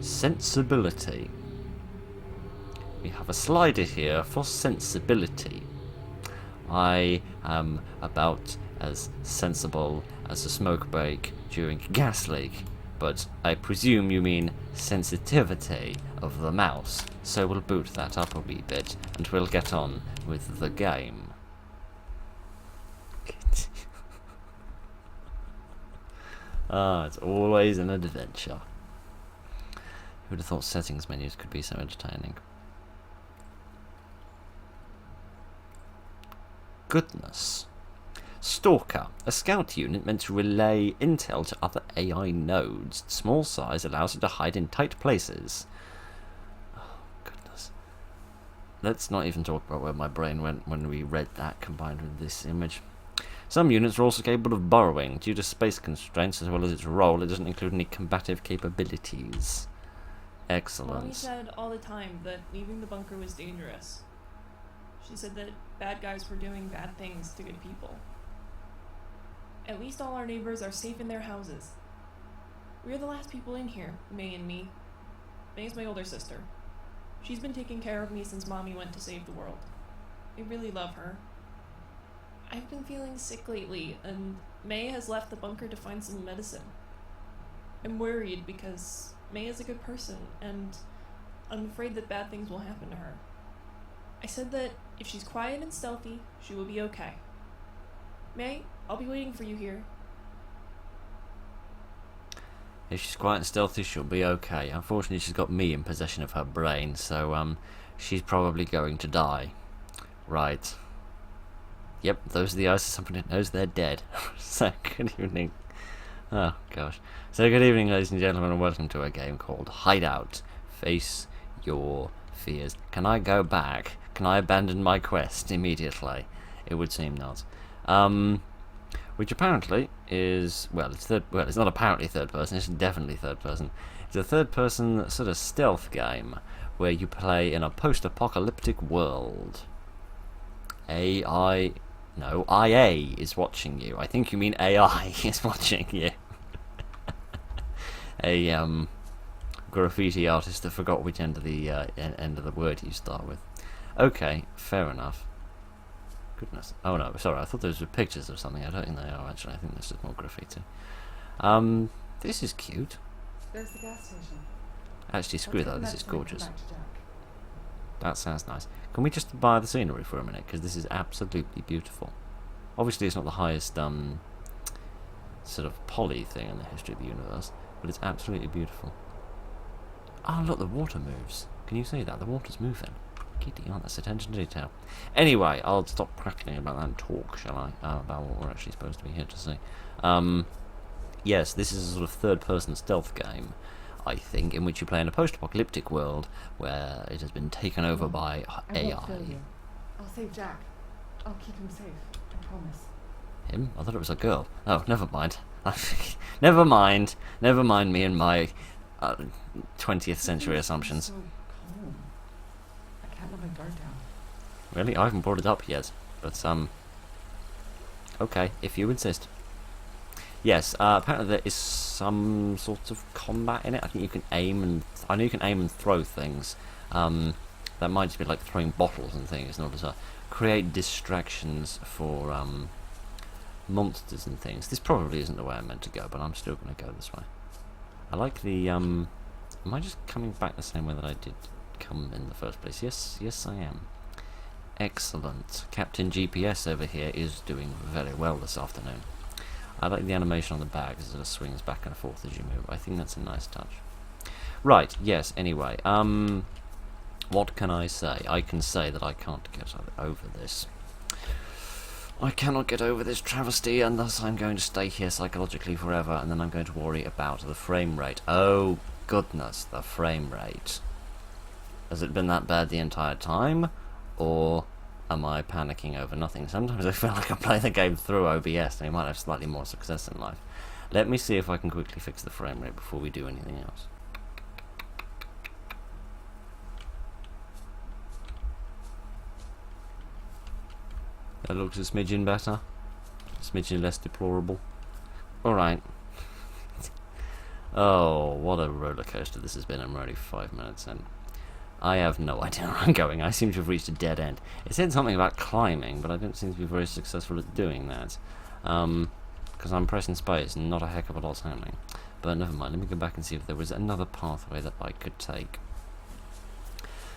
Sensibility. We have a slider here for sensibility. I am about as sensible as a smoke break during a gas leak, but I presume you mean sensitivity of the mouse, so we'll boot that up a wee bit and we'll get on with the game. It's always an adventure. Who would have thought settings menus could be so entertaining? Goodness. Stalker, a scout unit meant to relay intel to other AI nodes. Small size allows it to hide in tight places. Oh, goodness. Let's not even talk about where my brain went when we read that combined with this image. Some units are also capable of burrowing. Due to space constraints as well as its role, it doesn't include any combative capabilities. Excellent. Mommy said all the time that leaving the bunker was dangerous. She said that bad guys were doing bad things to good people. At least all our neighbors are safe in their houses. We're the last people in here, May and me. May's my older sister. She's been taking care of me since Mommy went to save the world. I really love her. I've been feeling sick lately, and May has left the bunker to find some medicine. I'm worried because May is a good person, and I'm afraid that bad things will happen to her. I said that if she's quiet and stealthy, she will be okay. May, I'll be waiting for you here. If she's quiet and stealthy, she'll be okay. Unfortunately, she's got me in possession of her brain, so she's probably going to die. Right. Yep, those are the eyes of somebody that knows they're dead. So, good evening. Oh, gosh. So, good evening, ladies and gentlemen, and welcome to a game called Hideout Face Your Fears. Can I go back? Can I abandon my quest immediately? It would seem not. Which apparently is, well, it's not apparently third person, it's definitely third person. It's a third person sort of stealth game where you play in a post-apocalyptic world. IA is watching you. I think you mean AI is watching you. A graffiti artist that forgot which end of the word you start with. Okay, fair enough. Goodness. Oh no, sorry, I thought those were pictures of something. I don't think they are actually. I think this is more graffiti. This is cute. There's the gas station. Actually, screw that. This is gorgeous. That sounds nice. Can we just admire the scenery for a minute? Because this is absolutely beautiful. Obviously, it's not the highest sort of poly thing in the history of the universe, but it's absolutely beautiful. Oh, look, the water moves. Can you see that? The water's moving. Giddy, oh, that's attention to detail. Anyway, I'll stop prattling about that and talk, shall I? About what we're actually supposed to be here to see. Yes, this is a sort of third-person stealth game, I think, in which you play in a post-apocalyptic world where it has been taken over by AI. I'll save Jack. I'll keep him safe. I promise. Him? I thought it was a girl. Oh, never mind. Never mind. Never mind me and my 20th century assumptions. So calm. I can't let my guard down. Really? I haven't brought it up yet. But, okay, if you insist. Yes, apparently there is some sort of combat in it. I think you can aim and... I know you can aim and throw things. That might just be like throwing bottles and things in order to create distractions for monsters and things. This probably isn't the way I'm meant to go, but I'm still going to go this way. I like the... Am I just coming back the same way that I did come in the first place? Yes I am. Excellent. Captain GPS over here is doing very well this afternoon. I like the animation on the bag as it swings back and forth as you move. I think that's a nice touch. Right, yes, anyway. What can I say? I can say that I can't get over this. I cannot get over this travesty, and thus I'm going to stay here psychologically forever, and then I'm going to worry about the frame rate. Oh, goodness, the frame rate. Has it been that bad the entire time? Or am I panicking over nothing? Sometimes I feel like I play the game through OBS, and I might have slightly more success in life. Let me see if I can quickly fix the frame rate before we do anything else. That looks a smidgen better. A smidgen less deplorable. Alright. Oh, what a roller coaster this has been. I'm already 5 minutes in. I have no idea where I'm going. I seem to have reached a dead end. It said something about climbing, but I don't seem to be very successful at doing that. Because I'm pressing space and not a heck of a lot's happening. But never mind, let me go back and see if there was another pathway that I could take.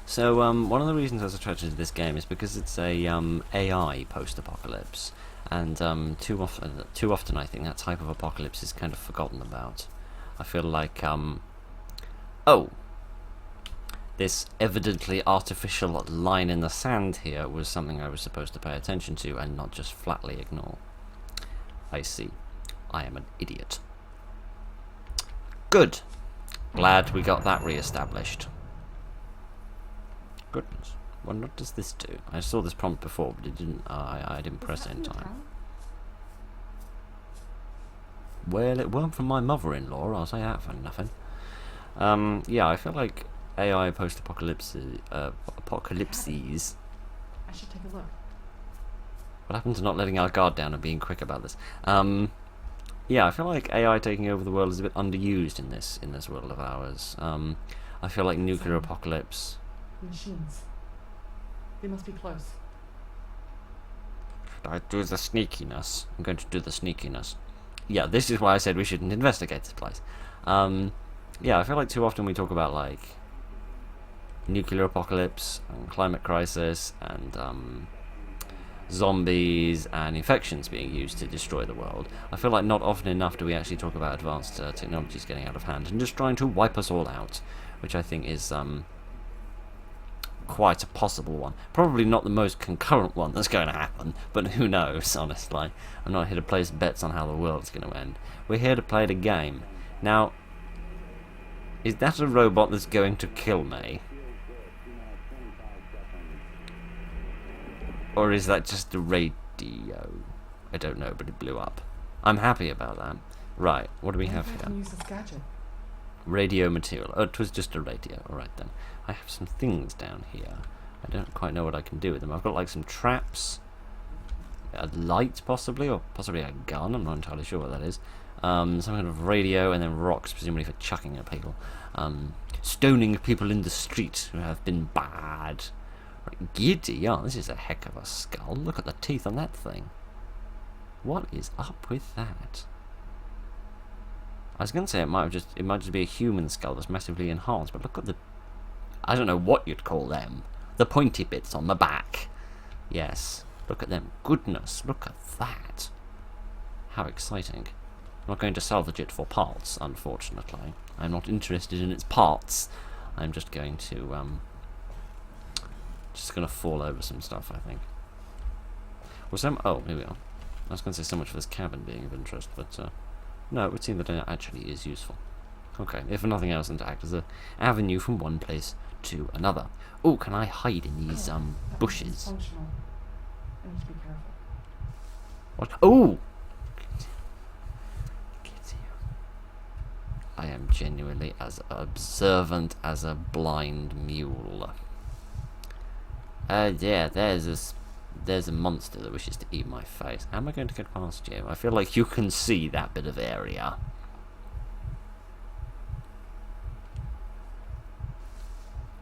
So, one of the reasons I was attracted to this game is because it's a AI post-apocalypse. And too often I think that type of apocalypse is kind of forgotten about. I feel like, oh! This evidently artificial line in the sand here was something I was supposed to pay attention to and not just flatly ignore. I see. I am an idiot. Good. Glad we got that re-established. Goodness. Well, what does this do? I saw this prompt before, but it didn't. I didn't press it in time. Well, it weren't from my mother-in-law. I'll say that for nothing. Yeah, I feel like AI post-apocalypses. Apocalypses. I should take a look. What happened to not letting our guard down and being quick about this? Yeah, I feel like AI taking over the world is a bit underused in this world of ours. I feel like nuclear apocalypse. Machines. They must be close. Should I do the sneakiness? I'm going to do the sneakiness. Yeah, this is why I said we shouldn't investigate this place. Yeah, I feel like too often we talk about like nuclear apocalypse and climate crisis and zombies and infections being used to destroy the world. I feel like not often enough do we actually talk about advanced technologies getting out of hand and just trying to wipe us all out, which I think is quite a possible one. Probably not the most concurrent one that's going to happen, but who knows, honestly. I'm not here to place bets on how the world's going to end. We're here to play the game. Now, is that a robot that's going to kill me? Or is that just a radio? I don't know, but it blew up. I'm happy about that. Right, what do we have I here? can use this gadget. Radio material. Oh, it was just a radio. Alright then. I have some things down here. I don't quite know what I can do with them. I've got like some traps. A light possibly, or possibly a gun. I'm not entirely sure what that is. Some kind of radio and then rocks, presumably for chucking at people. Stoning people in the street who have been bad. Right, giddy, oh, this is a heck of a skull. Look at the teeth on that thing. What is up with that? I was going to say it might just be a human skull that's massively enhanced, but look at the, I don't know what you'd call them. The pointy bits on the back. Yes, look at them. Goodness, look at that. How exciting. I'm not going to salvage it for parts, unfortunately. I'm not interested in its parts. I'm just going to fall over some stuff, I think. Well, oh, here we are. I was going to say so much for this cabin being of interest, but no, it would seem that it actually is useful. Okay, if for nothing else, then to act as an avenue from one place to another. Oh, can I hide in these bushes? Functional. I need to be careful. What? Oh! I am genuinely as observant as a blind mule. Yeah, there's a monster that wishes to eat my face. How am I going to get past you? I feel like you can see that bit of area.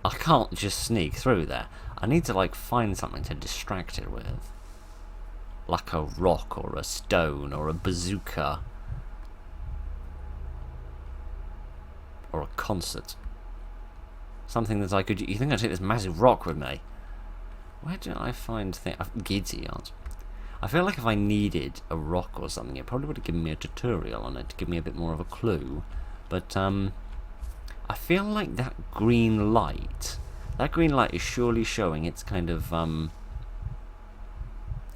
I can't just sneak through there. I need to like find something to distract it with. Like a rock or a stone or a bazooka. Or a concert. Something that I could... You think I'd take this massive rock with me? Where do I find things? Giddy aren't. I feel like if I needed a rock or something, it probably would have given me a tutorial on it to give me a bit more of a clue. But I feel like that green light is surely showing its kind of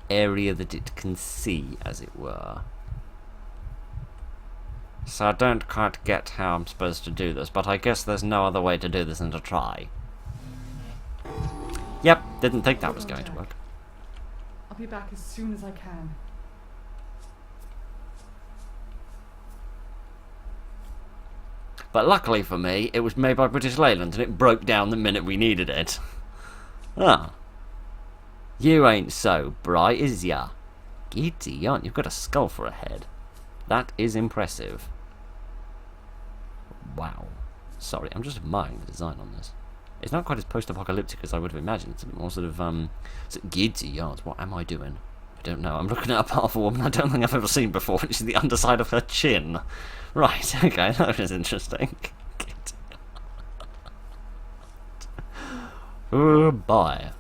area that it can see, as it were. So I don't quite get how I'm supposed to do this, but I guess there's no other way to do this than to try. Yep, didn't think that was going to work. I'll be back as soon as I can. But luckily for me, it was made by British Leyland and it broke down the minute we needed it. Ah. You ain't so bright, is ya? Giddy, aren't you? You've got a skull for a head. That is impressive. Wow. Sorry, I'm just admiring the design on this. It's not quite as post-apocalyptic as I would have imagined. It's a bit more sort of, giddy yards. What am I doing? I don't know. I'm looking at a part of a woman I don't think I've ever seen before, which is the underside of her chin. Right, okay, that was interesting. Bye.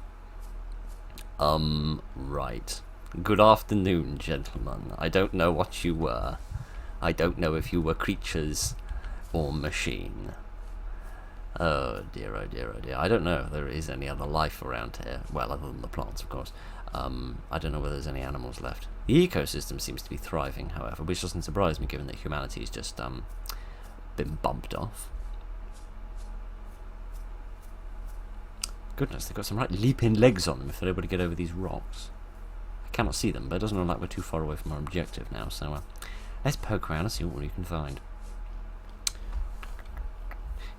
Right. Good afternoon, gentlemen. I don't know what you were. I don't know if you were creatures or machine. Oh dear, oh dear, oh dear. I don't know if there is any other life around here. Well, other than the plants, of course. I don't know whether there's any animals left. The ecosystem seems to be thriving, however, which doesn't surprise me given that humanity's just been bumped off. Goodness, they've got some right leaping legs on them if they're able to get over these rocks. I cannot see them, but it doesn't look like we're too far away from our objective now, so let's poke around and see what we can find.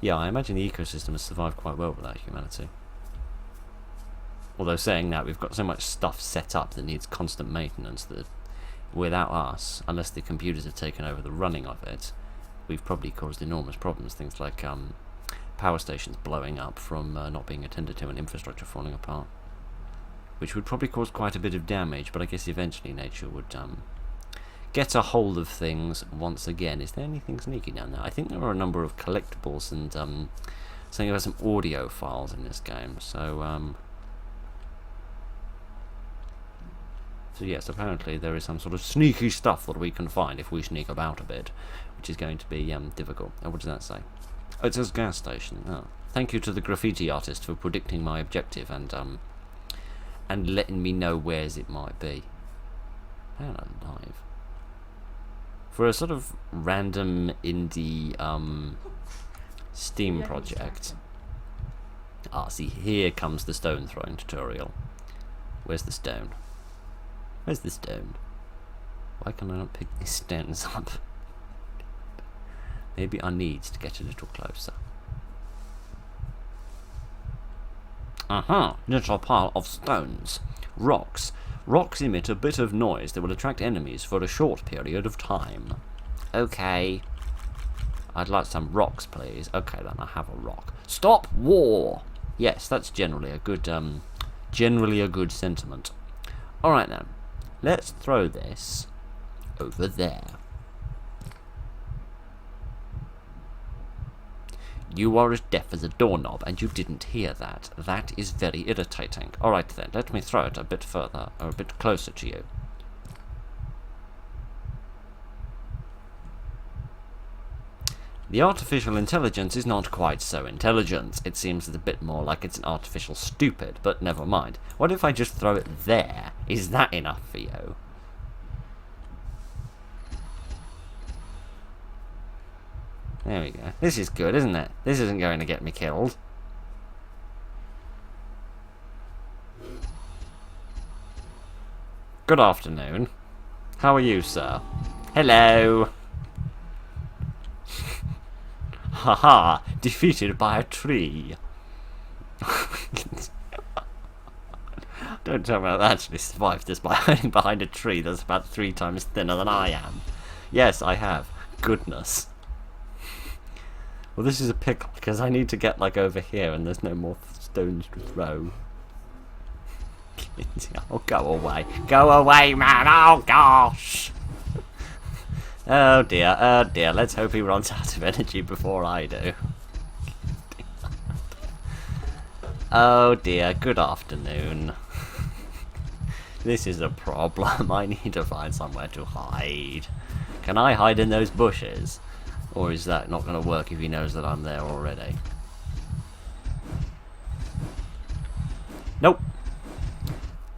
Yeah, I imagine the ecosystem has survived quite well without humanity. Although saying that, we've got so much stuff set up that needs constant maintenance that without us, unless the computers have taken over the running of it, we've probably caused enormous problems. Things like power stations blowing up from not being attended to and infrastructure falling apart. Which would probably cause quite a bit of damage, but I guess eventually nature would get a hold of things once again. Is there anything sneaky down there? I think there are a number of collectibles and something about some audio files in this game. So yes, apparently there is some sort of sneaky stuff that we can find if we sneak about a bit, which is going to be difficult. Oh, what does that say? Oh, it says gas station. Oh. Thank you to the graffiti artist for predicting my objective and letting me know where's it might be. Man alive. For a sort of random indie Steam project. Ah, see, here comes the stone throwing tutorial. Where's the stone? Where's the stone? Why can I not pick these stones up? Maybe I need to get a little closer. Aha! Little pile of stones. Rocks. Rocks emit a bit of noise that will attract enemies for a short period of time. Okay. I'd like some rocks, please. Okay, then I have a rock. Stop war! Yes, that's generally a good sentiment. Alright then. Let's throw this over there. You are as deaf as a doorknob, and you didn't hear that. That is very irritating. Alright then, let me throw it a bit further, or a bit closer to you. The artificial intelligence is not quite so intelligent. It seems a bit more like it's an artificial stupid, but never mind. What if I just throw it there? Is that enough for you? There we go. This is good, isn't it? This isn't going to get me killed. Good afternoon. How are you, sir? Hello! Haha! Defeated by a tree. Don't tell me I've actually survived this by hiding behind a tree that's about 3 times thinner than I am. Yes, I have. Goodness. Well, this is a pickle, because I need to get, like, over here, and there's no more stones to throw. Oh, go away. Go away, man! Oh, gosh! Oh, dear. Oh, dear. Let's hope he runs out of energy before I do. Oh, dear. Good afternoon. This is a problem. I need to find somewhere to hide. Can I hide in those bushes? Or is that not going to work if he knows that I'm there already? Nope.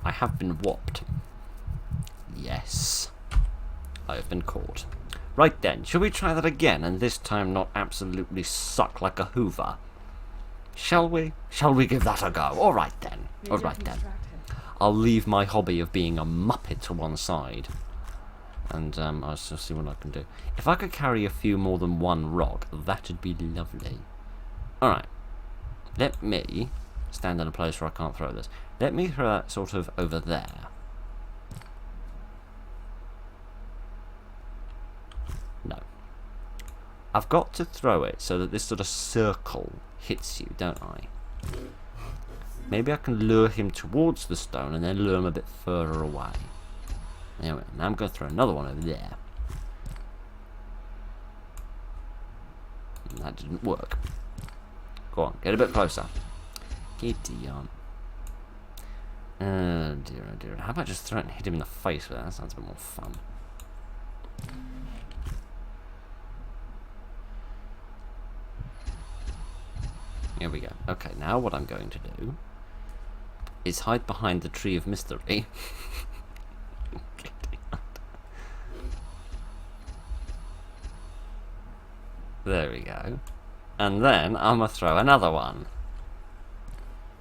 I have been warped. Yes. I have been caught. Right then, shall we try that again, and this time not absolutely suck like a hoover? Shall we? Shall we give that a go? Alright then. Alright then. I'll leave my hobby of being a muppet to one side. And I'll just see what I can do. If I could carry a few more than one rock, that'd be lovely. Alright. Let me stand in a place where I can't throw this. Let me throw that sort of over there. No. I've got to throw it so that this sort of circle hits you, don't I? Maybe I can lure him towards the stone and then lure him a bit further away. Anyway, now I'm going to throw another one over there. And that didn't work. Go on, get a bit closer. Giddy on. Oh dear, oh dear. How about just throw it and hit him in the face with that? That sounds a bit more fun. Here we go. Okay, now what I'm going to do is hide behind the tree of mystery. There we go. And then I'm going to throw another one.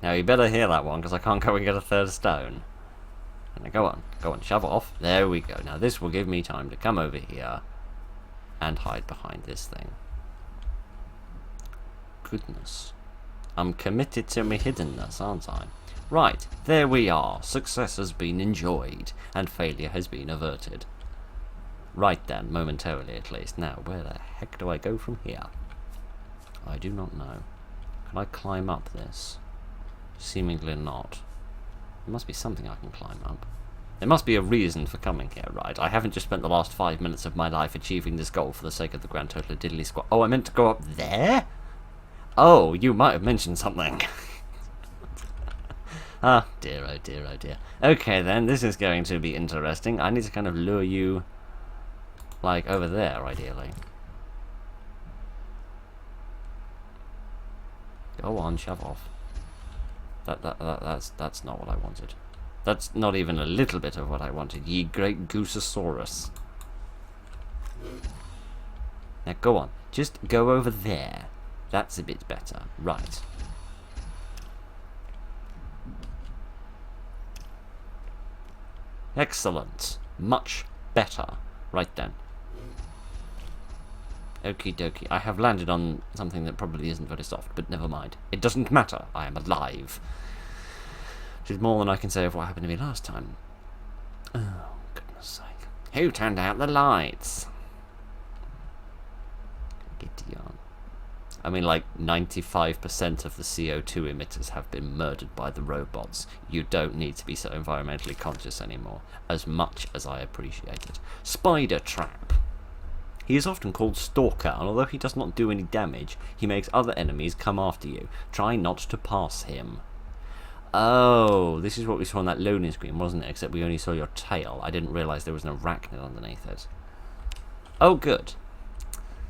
Now you better hear that one because I can't go and get a third stone. Now go on, shove off. There we go. Now this will give me time to come over here and hide behind this thing. Goodness. I'm committed to my hiddenness, aren't I? Right, there we are. Success has been enjoyed, and failure has been averted. Right then, momentarily at least. Now, where the heck do I go from here? I do not know. Can I climb up this? Seemingly not. There must be something I can climb up. There must be a reason for coming here, right? I haven't just spent the last 5 minutes of my life achieving this goal for the sake of the grand total of diddly squat. Oh, I meant to go up there? Oh, you might have mentioned something. Ah, dear, oh dear, oh dear. Okay then, this is going to be interesting. I need to kind of lure you, like, over there, ideally. Go on, shove off. That's not what I wanted. That's not even a little bit of what I wanted, ye great goososaurus. Now go on, just go over there. That's a bit better. Right. Excellent. Much better. Right then. Okie dokie. I have landed on something that probably isn't very soft, but never mind. It doesn't matter. I am alive. Which is more than I can say of what happened to me last time. Oh, goodness sake. Who turned out the lights? Giddy on. I mean, like, 95% of the CO2 emitters have been murdered by the robots. You don't need to be so environmentally conscious anymore, as much as I appreciate it. Spider Trap. He is often called Stalker, and although he does not do any damage, he makes other enemies come after you. Try not to pass him. Oh, this is what we saw on that loading screen, wasn't it? Except we only saw your tail. I didn't realise there was an arachnid underneath it. Oh, good.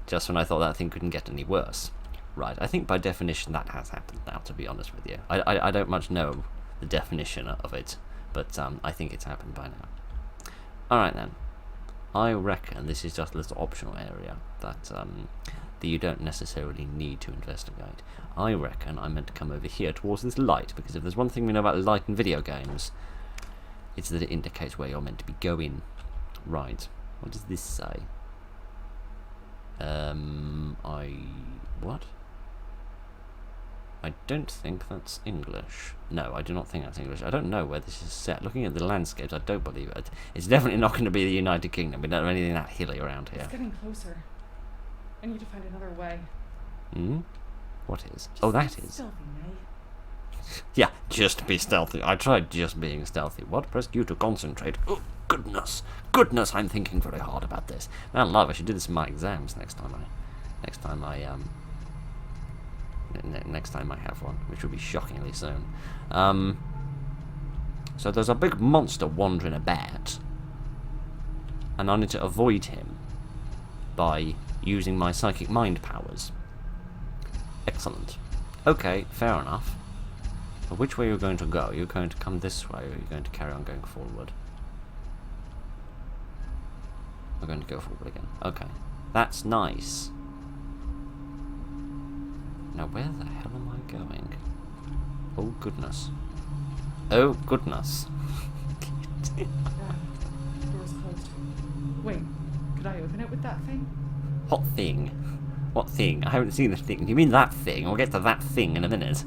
Just when I thought that thing couldn't get any worse. Right, I think by definition that has happened now, to be honest with you. I don't much know the definition of it, but I think it's happened by now. Alright then. I reckon this is just a little optional area that you don't necessarily need to investigate. I reckon I'm meant to come over here towards this light, because if there's one thing we know about light in video games, it's that it indicates where you're meant to be going. Right, what does this say? What? I don't think that's English. No, I do not think that's English. I don't know where this is set. Looking at the landscapes, I don't believe it. It's definitely not going to be the United Kingdom. We don't have anything that hilly around here. It's getting closer. I need to find another way. Hmm? What is? Just Oh, that be is. stealthy, May. Yeah, just be stealthy. I tried just being stealthy. What pressed you to concentrate? Oh, goodness. Goodness, I'm thinking very hard about this. Man alive, I should do this in my exams next time I have one, which will be shockingly soon. So there's a big monster wandering about, and I need to avoid him by using my psychic mind powers. Excellent. Okay, fair enough. But which way are you going to go? You're going to come this way, or are you going to carry on going forward? We're going to go forward again. Okay. That's nice. Now, where the hell am I going? Oh, goodness. Oh, goodness. Yeah, door's closed. Wait, could I open it with that thing? What thing? What thing? I haven't seen the thing. You mean that thing? We'll get to that thing in a minute.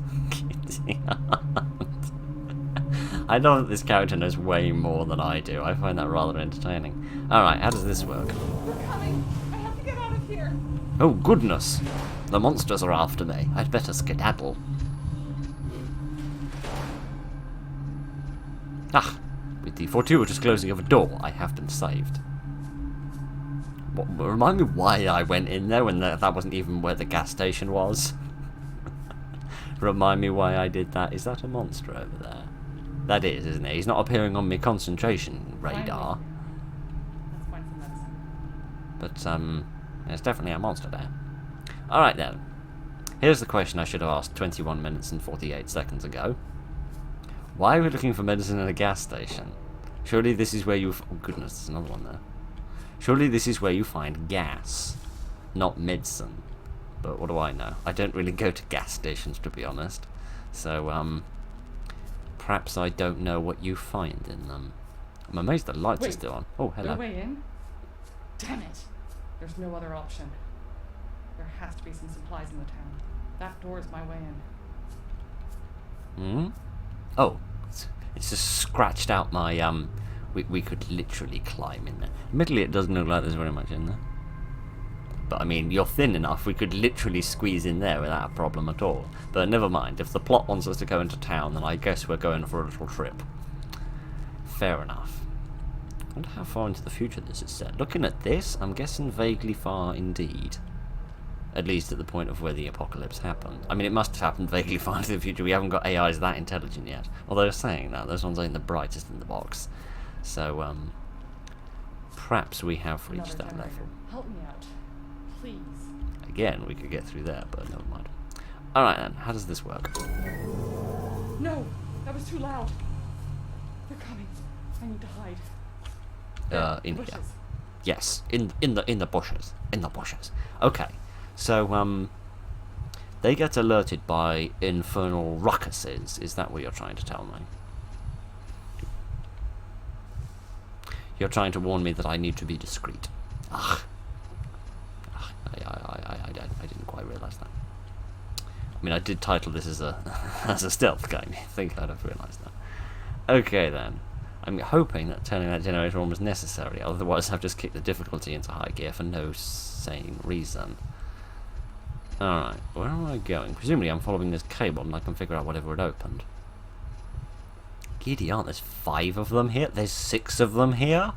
I know that this character knows way more than I do. I find that rather entertaining. Alright, how does this work? We're coming! I have to get out of here! Oh, goodness! The monsters are after me. I'd better skedaddle. Ah! With the fortuitous closing of a door, I have been saved. Remind me why I went in there when that wasn't even where the gas station was. Remind me why I did that. Is that a monster over there? That is, isn't it? He's not appearing on my concentration radar. Let's find some medicine. But, there's definitely a monster there. Alright then. Here's the question I should have asked 21 minutes and 48 seconds ago. Why are we looking for medicine at a gas station? Surely this is where you... Oh goodness, there's another one there. Surely this is where you find gas, not medicine. But what do I know? I don't really go to gas stations, to be honest. So, perhaps I don't know what you find in them. I'm amazed the lights are still on. Oh, hello. No way in? Damn it! There's no other option. There has to be some supplies in the town. That door is my way in. Hmm? Oh, it's just scratched out my, we could literally climb in there. Admittedly, it doesn't look like there's very much in there. But, I mean, you're thin enough, we could literally squeeze in there without a problem at all. But never mind, if the plot wants us to go into town, then I guess we're going for a little trip. Fair enough. I wonder how far into the future this is set. Looking at this, I'm guessing vaguely far indeed. At least at the point of where the apocalypse happened. I mean, it must have happened vaguely far into the future. We haven't got AIs that intelligent yet. Although saying that, those ones ain't the brightest in the box. So, perhaps we have reached that level. Help me out. Please. Again, we could get through there, but never mind. Alright then, how does this work? No! That was too loud! They're coming. I need to hide. In bushes. here. Yes, in the bushes. In the bushes. Okay. So, they get alerted by infernal ruckuses. Is that what you're trying to tell me? You're trying to warn me that I need to be discreet. Ugh. I didn't quite realise that. I mean, I did title this as a as a stealth game. I think I'd have realised that. Okay then. I'm hoping that turning that generator on was necessary. Otherwise, I've just kicked the difficulty into high gear for no sane reason. Alright, where am I going? Presumably I'm following this cable and I can figure out whatever it opened. Giddy aunt, there's 5 of them here? There's 6 of them here?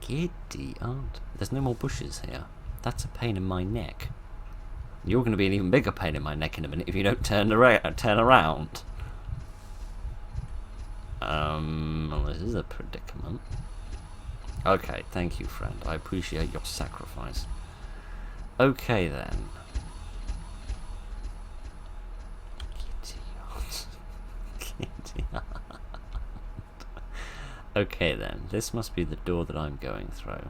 Giddy aunt. There's no more bushes here. That's a pain in my neck. You're going to be an even bigger pain in my neck in a minute if you don't turn around. Well, this is a predicament. Okay, thank you, friend. I appreciate your sacrifice. Okay, then. Giddy aunt. Okay, then. This must be the door that I'm going through.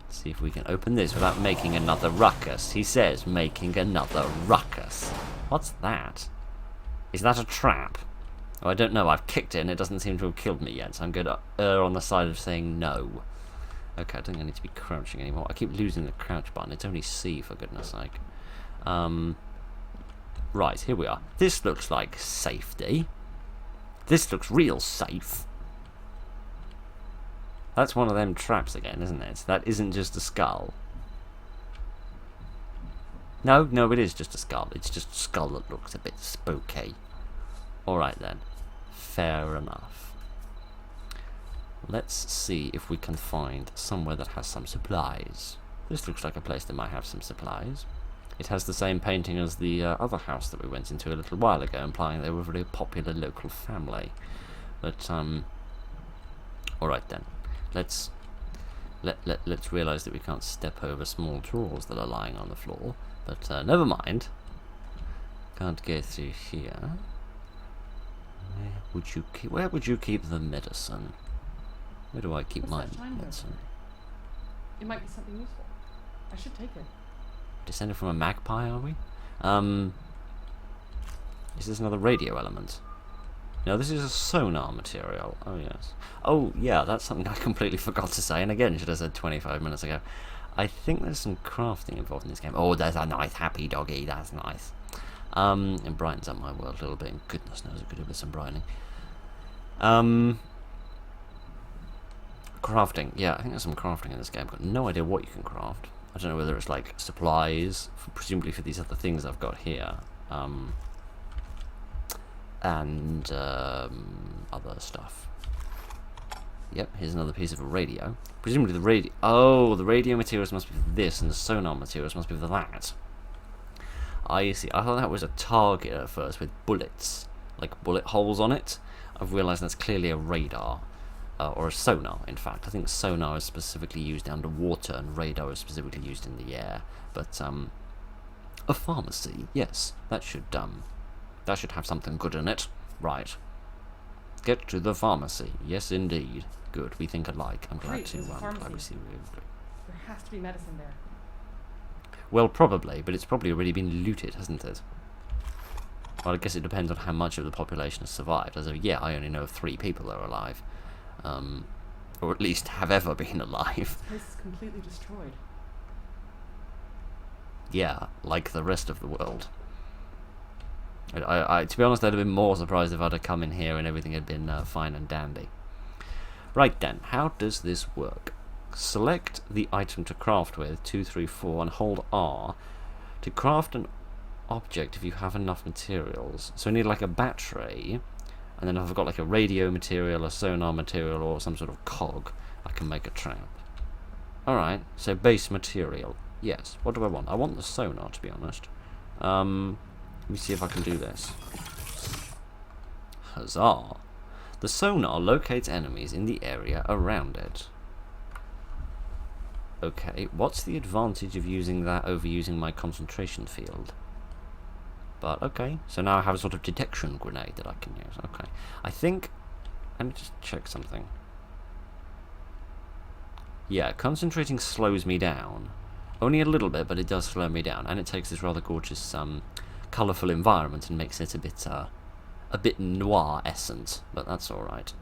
Let's see if we can open this without making another ruckus. He says, making another ruckus. What's that? Is that a trap? Oh, I don't know. I've kicked it and it doesn't seem to have killed me yet, so I'm going to err on the side of saying no. Okay, I don't think I need to be crouching anymore. I keep losing the crouch button. It's only C, for goodness sake. Right, here we are. This looks like safety. This looks real safe. That's one of them traps again, isn't it? That isn't just a skull. No, it is just a skull. It's just a skull that looks a bit spooky. Alright then. Fair enough. Let's see if we can find somewhere that has some supplies. This looks like a place that might have some supplies. It has the same painting as the other house that we went into a little while ago, implying they were a very popular local family. But, alright then. Let's realise that we can't step over small drawers that are lying on the floor. But never mind. Can't go through here. Where would you keep the medicine? Where do I keep my medicine? It might be something useful. I should take it. Descended from a magpie, are we? Is this another radio element? No, this is a sonar material. Oh, yes. Oh, yeah, that's something I completely forgot to say, and again, should have said 25 minutes ago. I think there's some crafting involved in this game. Oh, there's a nice happy doggy. That's nice. It brightens up my world a little bit, and goodness knows it could do with some brightening. Crafting. Yeah, I think there's some crafting in this game. I've got no idea what you can craft. I don't know whether it's like supplies, presumably for these other things I've got here, and other stuff. Yep, here's another piece of a radio. Presumably the radio. Oh, the radio materials must be for this, and the sonar materials must be for that. I see. I thought that was a target at first with bullets, like bullet holes on it. I've realised that's clearly a radar. Or a sonar, in fact. I think sonar is specifically used underwater and radar is specifically used in the air. But, a pharmacy, yes, that should have something good in it. Right. Get to the pharmacy. Yes, indeed. Good, we think alike. I'm glad Great, to, there's a glad we pharmacy. see we agree. There has to be medicine there. Well, probably, but it's probably already been looted, hasn't it? Well, I guess it depends on how much of the population has survived. As of yet, I only know of 3 people that are alive. Or at least have ever been alive. This place is completely destroyed. Yeah, like the rest of the world. I to be honest, I'd have been more surprised if I'd have come in here and everything had been fine and dandy. Right then, how does this work? Select the item to craft with, 2, 3, 4, and hold R to craft an object if you have enough materials. So I need like a battery, and then if I've got like a radio material, a sonar material, or some sort of cog, I can make a trap. Alright, so base material. Yes, what do I want? I want the sonar, to be honest. Let me see if I can do this. Huzzah! The sonar locates enemies in the area around it. Okay, what's the advantage of using that over using my concentration field? But, okay, so now I have a sort of detection grenade that I can use. Okay, I think... Let me just check something. Yeah, concentrating slows me down. Only a little bit, but it does slow me down. And it takes this rather gorgeous, colourful environment and makes it a bit noir-essence. But that's alright.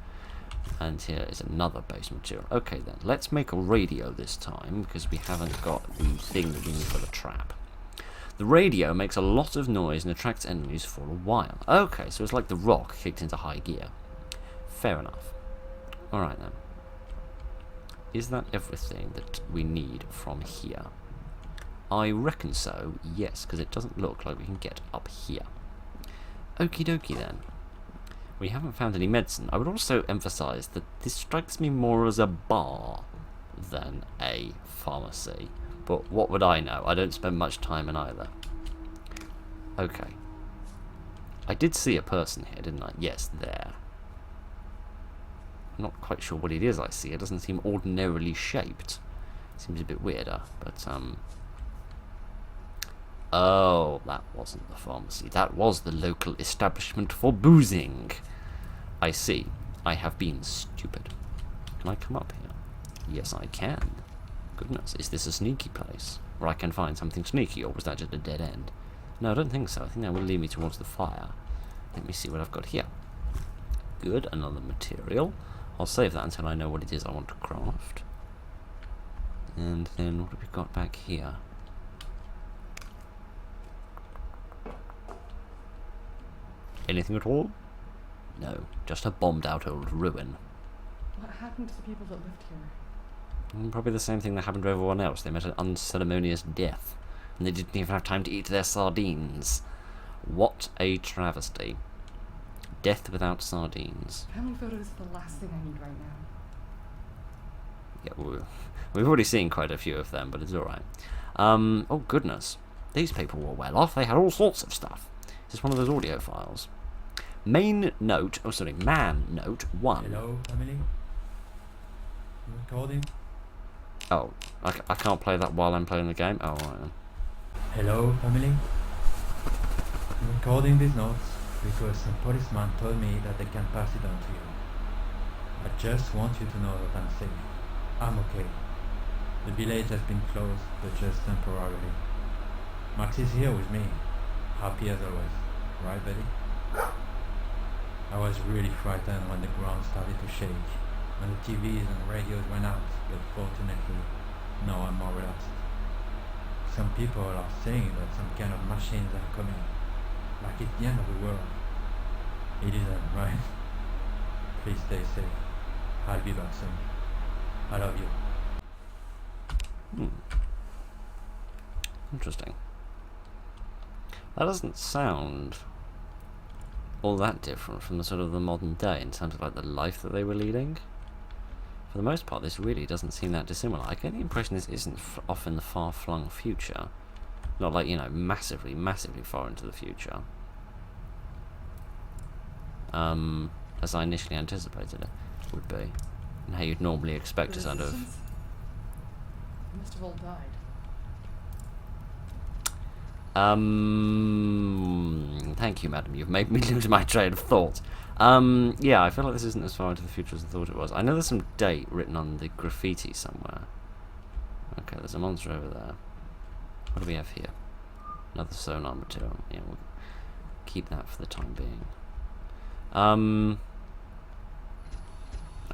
And here is another base material. Okay then, let's make a radio this time, because we haven't got the thing that we need for the trap. The radio makes a lot of noise and attracts enemies for a while. Okay, so it's like the rock kicked into high gear. Fair enough. Alright then. Is that everything that we need from here? I reckon so, yes, because it doesn't look like we can get up here. Okie dokie then. We haven't found any medicine. I would also emphasise that this strikes me more as a bar than a pharmacy. But what would I know? I don't spend much time in either. Okay. I did see a person here, didn't I? Yes, there. I'm not quite sure what it is I see. It doesn't seem ordinarily shaped. Seems a bit weirder, but, Oh, that wasn't the pharmacy. That was the local establishment for boozing. I see. I have been stupid. Can I come up here? Yes, I can. Goodness, is this a sneaky place? Where I can find something sneaky, or was that just a dead end? No, I don't think so. I think that will lead me towards the fire. Let me see what I've got here. Good, another material. I'll save that until I know what it is I want to craft. And then what have we got back here? Anything at all? No, just a bombed out old ruin. What happened to the people that lived here? Probably the same thing that happened to everyone else. They met an unceremonious death. And they didn't even have time to eat their sardines. What a travesty. Death without sardines. Family photos is the last thing I need right now. Yeah, we've already seen quite a few of them, but it's alright. Oh goodness. These people were well off. They had all sorts of stuff. Is this one of those audio files? Man note 1. Hello, family? You recording? Oh, I can't play that while I'm playing the game? Oh, right then. Hello, family? I'm recording these notes because some policeman told me that they can pass it on to you. I just want you to know that I'm safe. I'm okay. The village has been closed, but just temporarily. Max is here with me, happy as always. Right, Betty? I was really frightened when the ground started to shake, when the TVs and radios went out, but fortunately, now I'm more relaxed. Some people are saying that some kind of machines are coming, like it's the end of the world. It isn't, right? Please stay safe. I'll be back soon. I love you. Interesting. That doesn't sound all that different from the sort of the modern day in terms of like the life that they were leading. For the most part, this really doesn't seem that dissimilar. I get the impression this isn't off in the far-flung future. Not like, you know, massively, massively far into the future. As I initially anticipated it would be. And how you'd normally expect to sort of... Resistance? They must have all died. Thank you, madam. You've made me lose my train of thought. Yeah, I feel like this isn't as far into the future as I thought it was. I know there's some date written on the graffiti somewhere. Okay, there's a monster over there. What do we have here? Another sonar material. Yeah, we'll keep that for the time being. I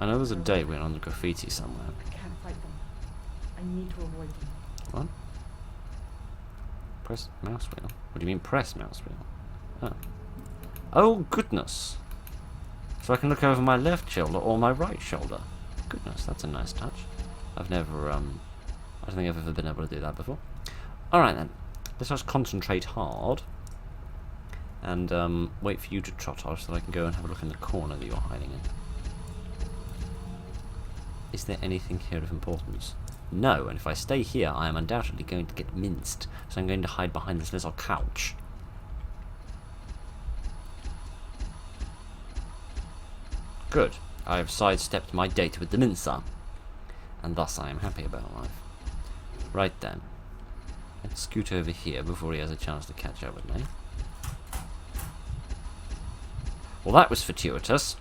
know there's a date written on the graffiti somewhere. I can't fight them. I need to avoid them. What? Press mouse wheel? What do you mean press mouse wheel? Oh. Oh, goodness. So I can look over my left shoulder or my right shoulder. Goodness, that's a nice touch. I've never, I don't think I've ever been able to do that before. Alright then. Let's just concentrate hard. And, wait for you to trot off so that I can go and have a look in the corner that you're hiding in. Is there anything here of importance? No, and if I stay here, I am undoubtedly going to get minced. So I'm going to hide behind this little couch. Good. I have sidestepped my date with the mincer. And thus I am happy about life. Right then. Let's scoot over here before he has a chance to catch up with me. Well, that was fortuitous.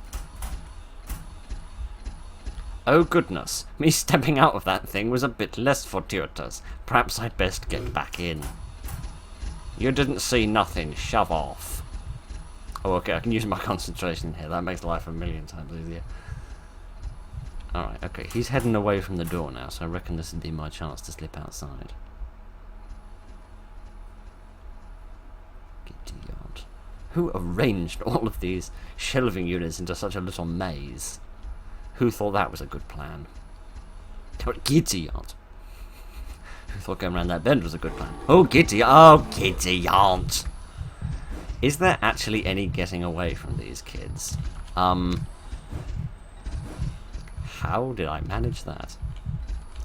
Oh goodness, me stepping out of that thing was a bit less fortuitous. Perhaps I'd best get back in. You didn't see nothing, shove off. Oh, okay, I can use my concentration here. That makes life a million times easier. Alright, okay, he's heading away from the door now, so I reckon this would be my chance to slip outside. Idiot. Who arranged all of these shelving units into such a little maze? Who thought that was a good plan? Giddy aunt. Who thought going around that bend was a good plan? Oh, giddy aunt. Is there actually any getting away from these kids? How did I manage that?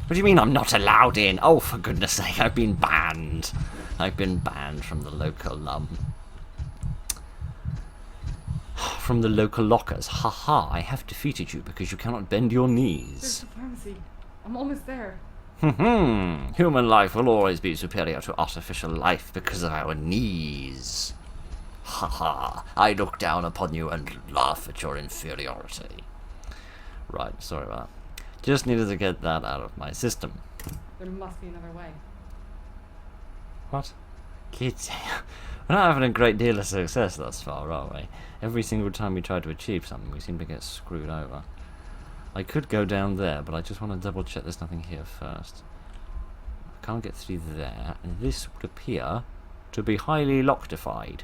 What do you mean I'm not allowed in? Oh, for goodness sake, I've been banned. I've been banned from the local, from the local lockers. Haha, I have defeated you because you cannot bend your There's knees. the pharmacy. I'm almost there. Human life will always be superior to artificial life because of our knees. Haha, I look down upon you and laugh at your inferiority. Right, sorry about that. Just needed to get that out of my system. There must be another way. What? Kids, we're not having a great deal of success thus far, are we? Every single time we try to achieve something, we seem to get screwed over. I could go down there, but I just want to double check there's nothing here first. I can't get through there, and this would appear to be highly lockedified.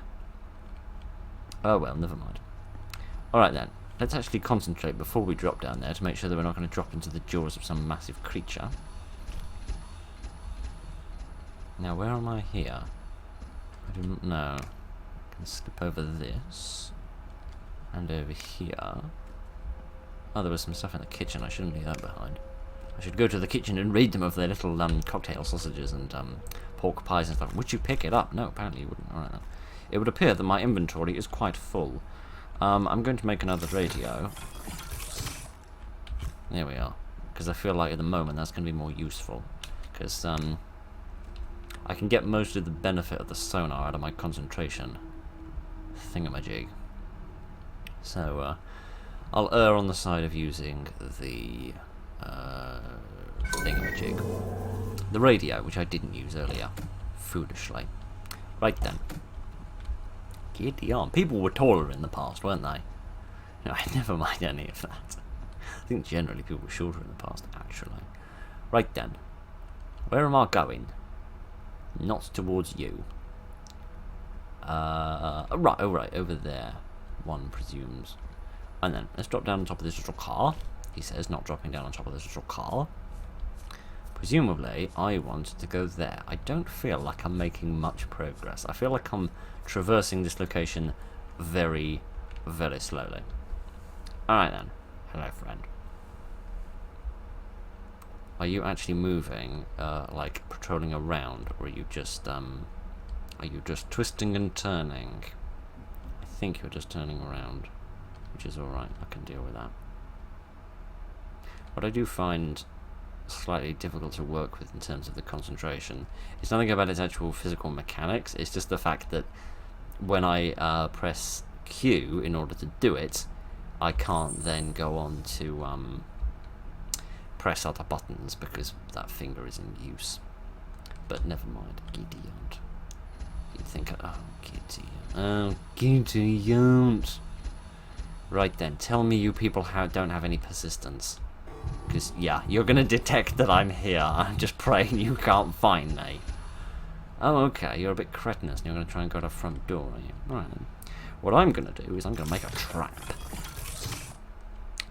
Oh well, never mind. Alright then, let's actually concentrate before we drop down there to make sure that we're not going to drop into the jaws of some massive creature. Now, where am I here? I do not know. I can slip over this. And over here. Oh, there was some stuff in the kitchen. I shouldn't leave that behind. I should go to the kitchen and raid them of their little cocktail sausages and pork pies and stuff. Would you pick it up? No, apparently you wouldn't. Alright then. It would appear that my inventory is quite full. I'm going to make another radio. There we are. Because I feel like at the moment that's going to be more useful. Because I can get most of the benefit of the sonar out of my concentration thingamajig. So I'll err on the side of using the thingamajig. The radio, which I didn't use earlier. Foolishly. Right then. Giddy on. People were taller in the past, weren't they? No, never mind any of that. I think generally people were shorter in the past, actually. Right then. Where am I going? Not towards you. Right, over there. One presumes. And then, let's drop down on top of this little car. He says, not dropping down on top of this little car. Presumably, I want to go there. I don't feel like I'm making much progress. I feel like I'm traversing this location very, very slowly. Alright then. Hello, friend. Are you actually moving, like patrolling around, or are you just twisting and turning? I think you're just turning around, which is alright. I can deal with that. What I do find slightly difficult to work with in terms of the concentration, it's nothing about its actual physical mechanics, it's just the fact that when I press Q in order to do it, I can't then go on to press other buttons because that finger is in use. But never mind, Gideon. You'd think, oh, Gideon. Oh, Gideon. Right then, tell me you people don't have any persistence. Because, yeah, you're going to detect that I'm here. I'm just praying you can't find me. Oh, okay, you're a bit cretinous and you're going to try and go to the front door, are you? Alright then. What I'm going to do is I'm going to make a trap.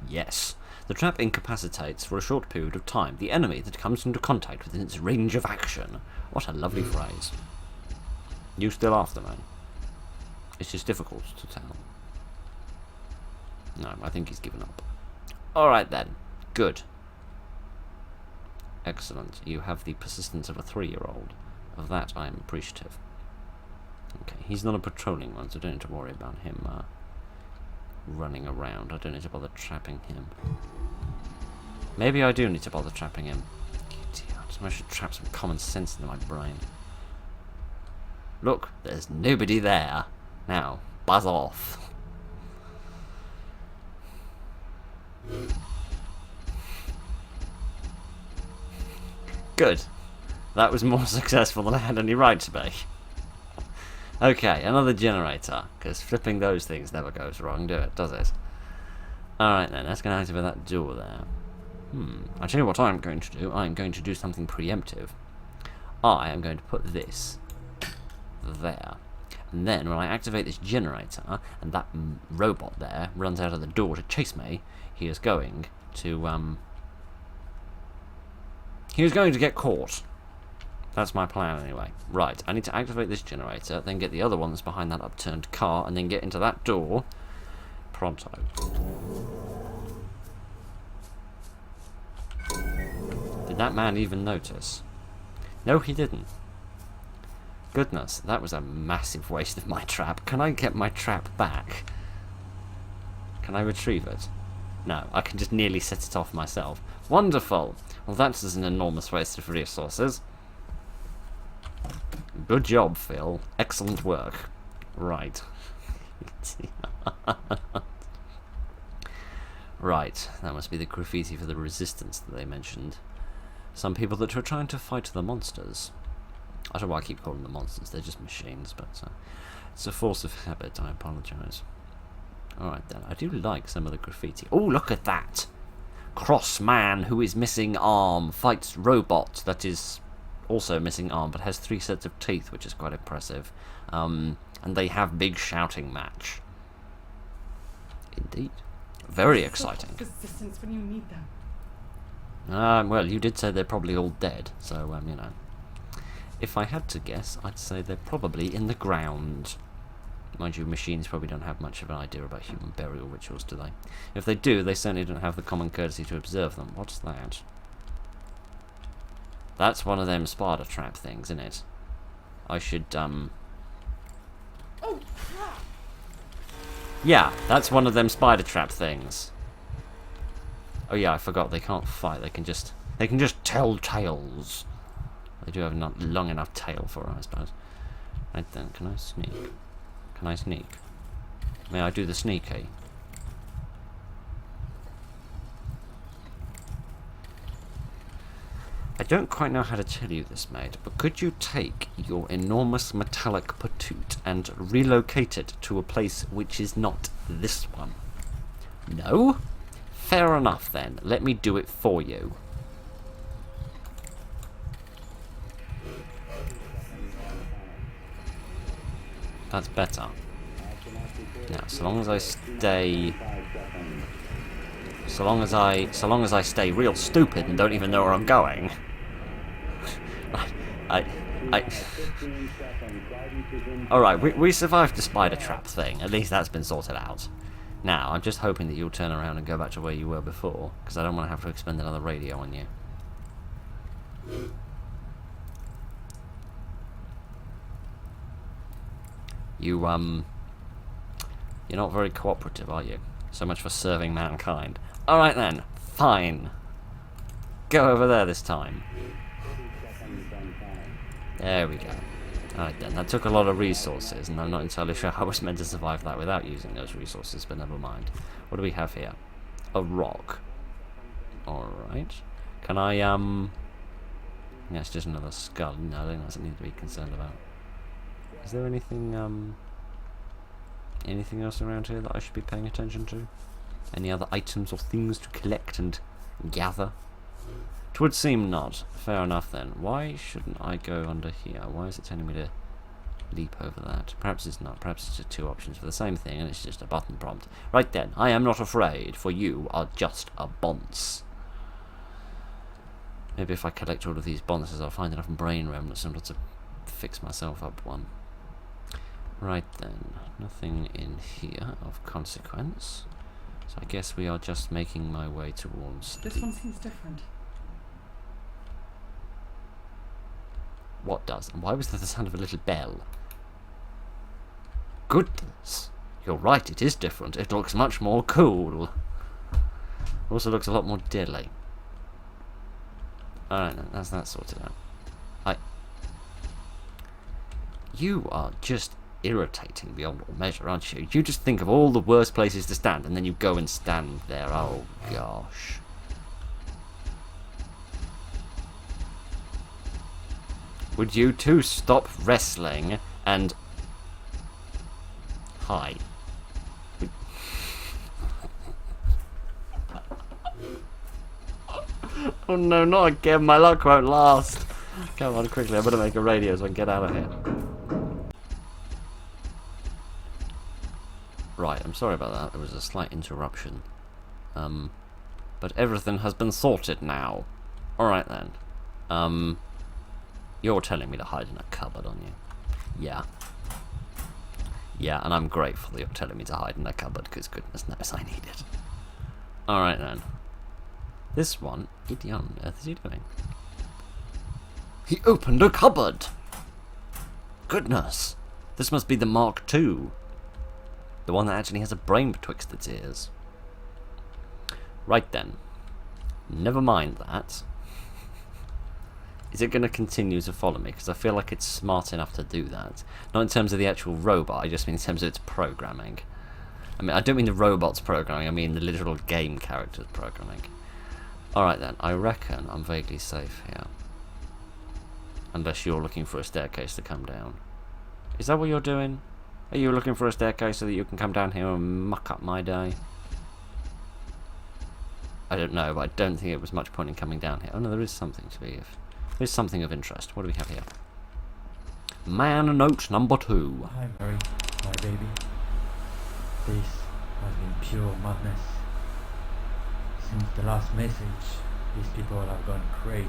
Yes. The trap incapacitates for a short period of time the enemy that comes into contact within its range of action. What a lovely phrase. You still after me? It's just difficult to tell. No, I think he's given up. Alright then. Good. Excellent. You have the persistence of a 3-year-old. Of that I am appreciative. Okay, he's not a patrolling one, so I don't need to worry about him running around. I don't need to bother trapping him. Maybe I do need to bother trapping him. I should trap some common sense into my brain. Look, there's nobody there. Now, buzz off. Good. That was more successful than I had any right to be. Okay, another generator, because flipping those things never goes wrong, does it? Alright then, that's going to activate that door there. I'll tell you what I'm going to do. I'm going to do something preemptive. I am going to put this there. And then when I activate this generator, and that robot there runs out of the door to chase me, he is going to get caught. That's my plan anyway. Right, I need to activate this generator, then get the other one that's behind that upturned car, and then get into that door. Pronto. Did that man even notice? No, he didn't. Goodness, that was a massive waste of my trap. Can I get my trap back? Can I retrieve it? No, I can just nearly set it off myself. Wonderful! Well, that's an enormous waste of resources. Good job, Phil. Excellent work. Right. Right, that must be the graffiti for the resistance that they mentioned. Some people that were trying to fight the monsters. I don't know why I keep calling them monsters, they're just machines, but it's a force of habit, I apologise. Alright then, I do like some of the graffiti. Oh, look at that! Cross man who is missing arm fights robot that is also missing arm but has 3 sets of teeth, which is quite impressive. And they have big shouting match. Indeed. Very exciting. Resistance when you need them. Well, you did say they're probably all dead, so, you know. If I had to guess, I'd say they're probably in the ground. Mind you, machines probably don't have much of an idea about human burial rituals, do they? If they do, they certainly don't have the common courtesy to observe them. What's that? That's one of them spider trap things, isn't it? I should, Oh, yeah, that's one of them spider trap things. Oh yeah, I forgot, they can't fight, they can just tell tales. They do have not long enough tail for it, I suppose. Right then, can I sneak? Can I sneak? May I do the sneaky? I don't quite know how to tell you this, mate, but could you take your enormous metallic patoot and relocate it to a place which is not this one? No? Fair enough then, let me do it for you. That's better. Now, so long as I stay real stupid and don't even know where I'm going, I... Alright, we survived the spider trap thing. At least that's been sorted out. Now, I'm just hoping that you'll turn around and go back to where you were before, because I don't want to have to expend another radio on you. You're not very cooperative, are you? So much for serving mankind. Alright then, fine. Go over there this time. There we go. Alright then, that took a lot of resources, and I'm not entirely sure how I was meant to survive that without using those resources, but never mind. What do we have here? A rock. Alright. Can I, yeah, it's just another skull. No, I think that's something to be concerned about. Is there anything, anything else around here that I should be paying attention to? Any other items or things to collect and gather? It would seem not. Fair enough then. Why shouldn't I go under here? Why is it telling me to leap over that? Perhaps it's not. Perhaps it's just two options for the same thing and it's just a button prompt. Right then, I am not afraid, for you are just a bonce. Maybe if I collect all of these bonces I'll find enough brain remnants in order to fix myself up one. Right then, nothing in here of consequence. So I guess we are just making my way towards... This one seems different. What does? And why was there the sound of a little bell? Goodness. You're right, it is different. It looks much more cool. Also looks a lot more deadly. Alright then, that's that sorted out. You are just irritating beyond all measure, aren't you? You just think of all the worst places to stand and then you go and stand there. Oh gosh. Would you two stop wrestling and... Hi. Oh no, not again. My luck won't last. Come on, quickly. I'm gonna make a radio so I can get out of here. Right, I'm sorry about that. There was a slight interruption. But everything has been sorted now. Alright then. You're telling me to hide in a cupboard, aren't you? Yeah. Yeah, and I'm grateful that you're telling me to hide in a cupboard, because goodness knows I need it. Alright then. This one, what on earth is he doing? He opened a cupboard! Goodness! This must be the Mark II. The one that actually has a brain betwixt its ears. Right then. Never mind that. Is it going to continue to follow me? Because I feel like it's smart enough to do that. Not in terms of the actual robot, I just mean in terms of its programming. I mean, I don't mean the robot's programming, I mean the literal game character's programming. Alright then, I reckon I'm vaguely safe here. Unless you're looking for a staircase to come down. Is that what you're doing? Are you looking for a staircase so that you can come down here and muck up my day? I don't know, but I don't think it was much point in coming down here. Oh no, there is something to be of... There's something of interest. What do we have here? Man note number 2. Hi Mary, my baby. This has been pure madness. Since the last message, these people have gone crazy.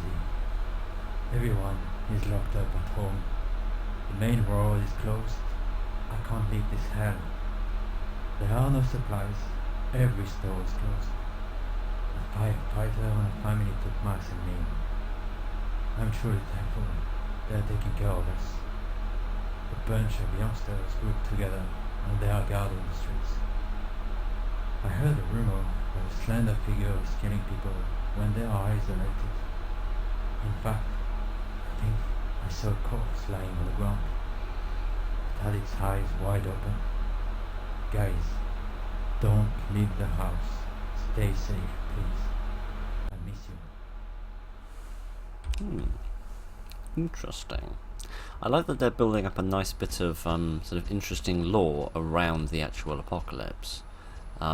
Everyone is locked up at home. The main world is closed. I can't leave this hell. There are no supplies. Every store is closed. A firefighter and a family took massive name. I'm truly thankful they're taking care of us. A bunch of youngsters grouped together and they are guarding the streets. I heard a rumor that a slender figure is killing people when they are isolated. In fact, I think I saw a corpse lying on the ground. It had its eyes wide open. Guys, don't leave the house. Stay safe, please. I miss you. Interesting. I like that they're building up a nice bit of sort of interesting lore around the actual apocalypse. He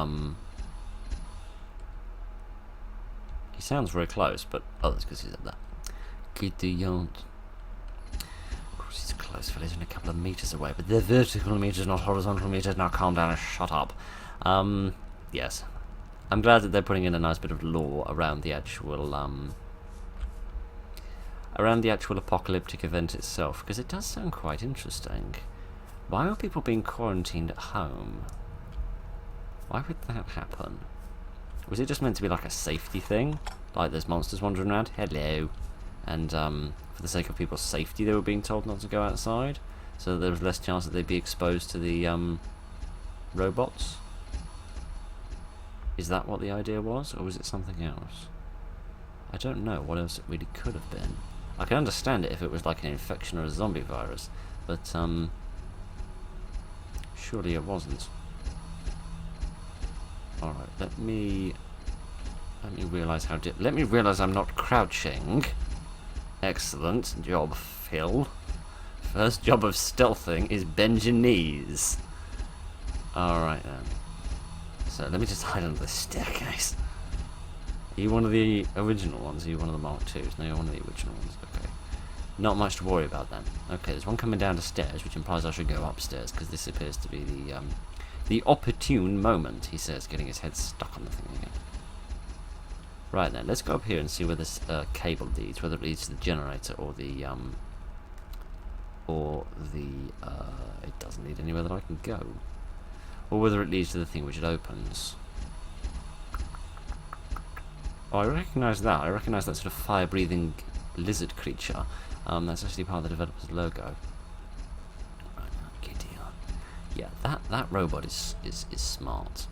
sounds very close, but oh, that's because he's at that. Hideout. Of course, he's close, for he's only a couple of meters away, but they're vertical meters, not horizontal meters. Now calm down and shut up. Yes. I'm glad that they're putting in a nice bit of lore around the actual around the actual apocalyptic event itself, because it does sound quite interesting. Why are people being quarantined at home? Why would that happen? Was it just meant to be like a safety thing? Like there's monsters wandering around? Hello. And for the sake of people's safety they were being told not to go outside? So that there was less chance that they'd be exposed to the robots? Is that what the idea was? Or was it something else? I don't know what else it really could have been. I can understand it if it was like an infection or a zombie virus. But surely it wasn't. Alright, let me realise how let me realise I'm not crouching. Excellent job, Phil. First job of stealthing is bend your knees. Alright then. So let me just hide under the staircase. Are you one of the original ones? Are you one of the Mark IIs? No, you're one of the original ones. Okay. Not much to worry about then. Okay, there's one coming down the stairs, which implies I should go upstairs, because this appears to be the opportune moment, he says, getting his head stuck on the thing again. Right then, let's go up here and see where this cable leads, whether it leads to the generator or the it doesn't lead anywhere that I can go. Or whether it leads to the thing which it opens. Oh, I recognise that. I recognise that sort of fire-breathing lizard creature. That's actually part of the developer's logo. Right, giddy on. Yeah, that robot is smart.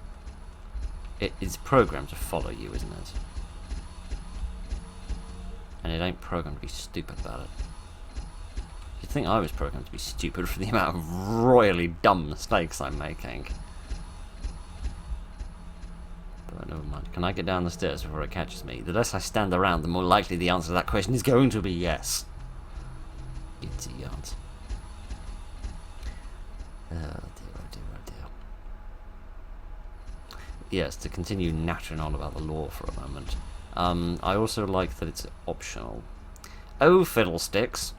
It's programmed to follow you, isn't it? And it ain't programmed to be stupid about it. You'd think I was programmed to be stupid for the amount of royally dumb mistakes I'm making. But never mind. Can I get down the stairs before it catches me? The less I stand around, the more likely the answer to that question is going to be yes. Idiot. Oh dear, oh dear, oh dear. Yes, to continue nattering on about the law for a moment. I also like that it's optional. Oh, fiddlesticks.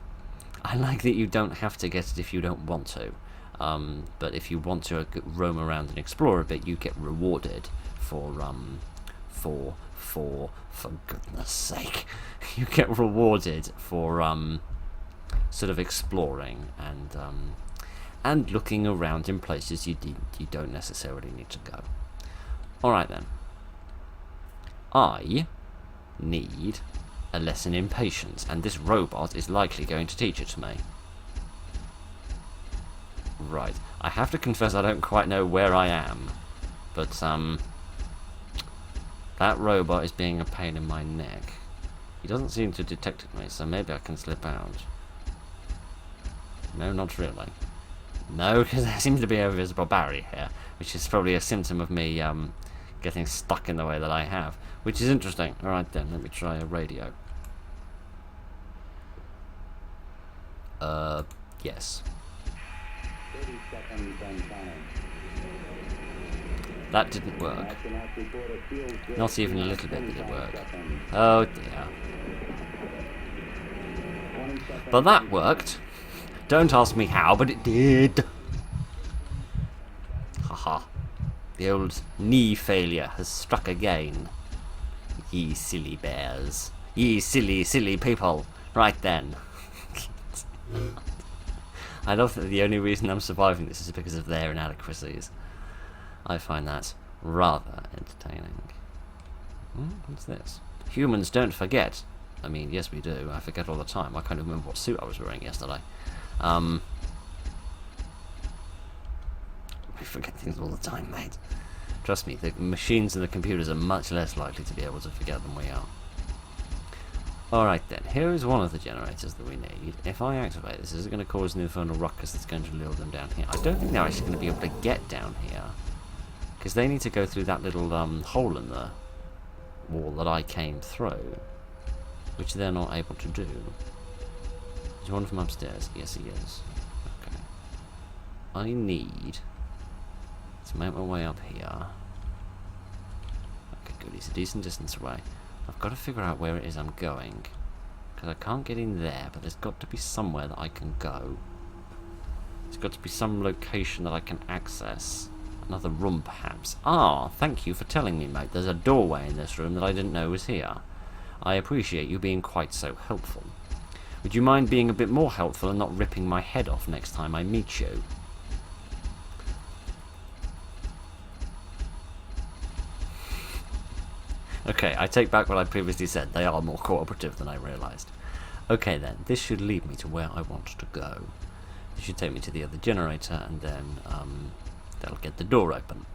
I like that you don't have to get it if you don't want to. But if you want to roam around and explore a bit, you get rewarded for goodness sake. You get rewarded for sort of exploring and looking around in places you don't necessarily need to go. Alright then. I need a lesson in patience, and this robot is likely going to teach it to me. Right. I have to confess I don't quite know where I am, but that robot is being a pain in my neck. He doesn't seem to detect me, so maybe I can slip out. No, not really. No, because there seems to be a visible barrier here, which is probably a symptom of me getting stuck in the way that I have, which is interesting. Alright then, let me try a radio. Yes. 30 seconds and counting. That didn't work. Not even a little bit did it work. Oh dear. But that worked. Don't ask me how, but it did. Haha. The old knee failure has struck again. Ye silly bears. Ye silly, silly people. Right then. I love that the only reason I'm surviving this is because of their inadequacies. I find that rather entertaining. What's this? Humans don't forget. I mean, yes we do. I forget all the time. I can't remember what suit I was wearing yesterday. We forget things all the time, mate. Trust me, the machines and the computers are much less likely to be able to forget than we are. Alright then, here is one of the generators that we need. If I activate this, is it going to cause an infernal ruckus that's going to lure them down here? I don't think they're actually going to be able to get down here, because they need to go through that little hole in the wall that I came through, which they're not able to do. Is one of them upstairs? Yes, he is. Okay. I need to make my way up here. Okay, good. He's a decent distance away. I've got to figure out where it is I'm going, because I can't get in there, but there's got to be somewhere that I can go. There's got to be some location that I can access. Another room, perhaps. Ah, thank you for telling me, mate. There's a doorway in this room that I didn't know was here. I appreciate you being quite so helpful. Would you mind being a bit more helpful and not ripping my head off next time I meet you? Okay, I take back what I previously said. They are more cooperative than I realised. Okay then, this should lead me to where I want to go. This should take me to the other generator, and then that'll get the door open.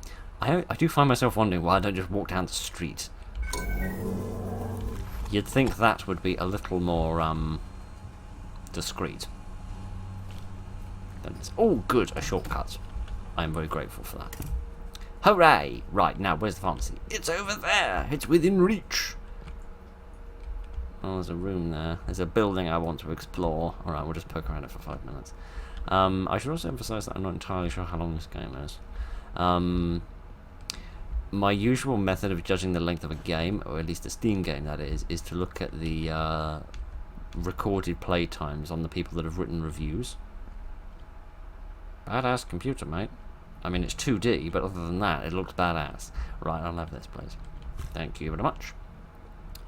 I do find myself wondering why I don't just walk down the street. You'd think that would be a little more discreet. Oh, good, a shortcut. I am very grateful for that. Hooray! Right, now, where's the pharmacy? It's over there! It's within reach! Oh, there's a room there. There's a building I want to explore. Alright, we'll just poke around it for 5 minutes. I should also emphasise that I'm not entirely sure how long this game is. My usual method of judging the length of a game, or at least a Steam game that is to look at the recorded play times on the people that have written reviews. Badass computer, mate. I mean, it's 2D, but other than that, it looks badass. Right, I'll have this, please. Thank you very much.